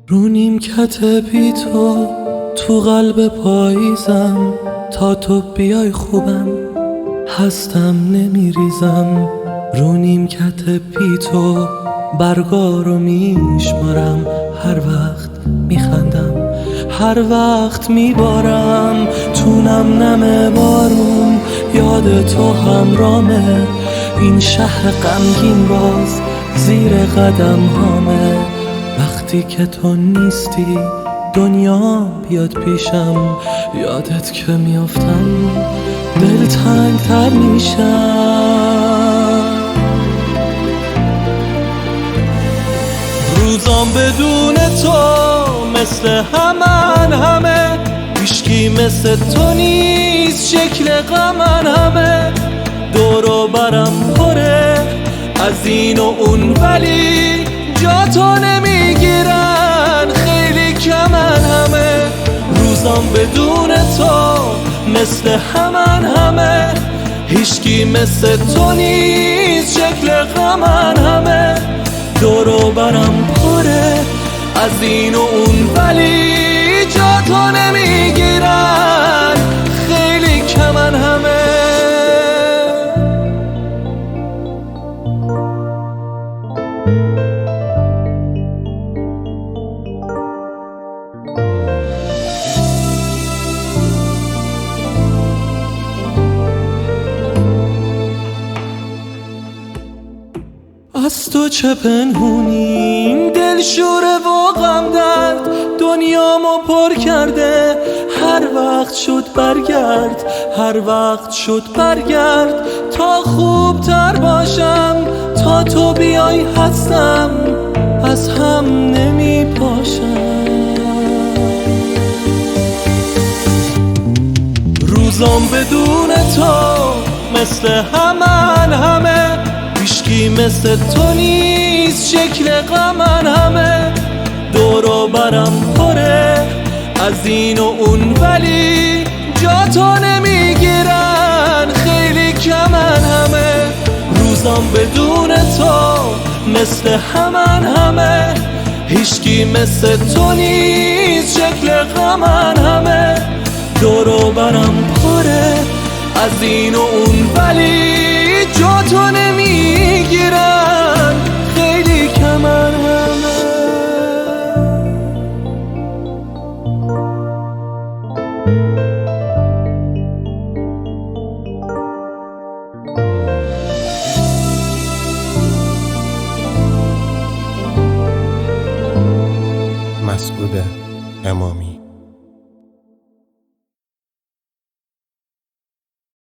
رو نیمکت بی تو قلب پاییزم، تا تو بیای خوبم هستم نمیریزم. رو نیمکت بی تو برگا رو میشمارم، هر وقت میخندم هر وقت میبارم. تو نم نم بارون یاد تو همرامه، این شهر غمگین باز زیر قدم هامه. وقتی که تو نیستی دنیا بیاد پیشم، یادت که میافتم دلتنگ تر میشم. روزام بدون تو مثل همه، هیچکی مثل تو نیست، شکل غمن همه. دور و برم پره از این و اون، ولی جا تو نمیگیرن، خیلی کمن همه. روزام بدون تو مثل همه، هیچکی مثل تو نیست، شکل غمن همه. دور و برم پره از این و اون، ولی جا تو نمیگیرن، خیلی کمن همه. از تو چه پنهونیم، دل شوره و غم درد دنیامو پر کرده. هر وقت شد برگرد، هر وقت شد برگرد، تا خوب تر باشم. تا تو بیای هستم از هم نمی پاشم. روزام بدون تو مثل همه، هیچکی مثل تو نیست، شکل غمن همه. دور و برم پره از این و اون، ولی جا تو نمیگیرن، خیلی کمن همه. روزام بدون تو مثل همه، هیچکی مثل تو نیست، شکل غمن همه. دور و برم پره از این و اون، ولی جا تو نمیگیرن، خیلی کمن همه. مسعود امامی.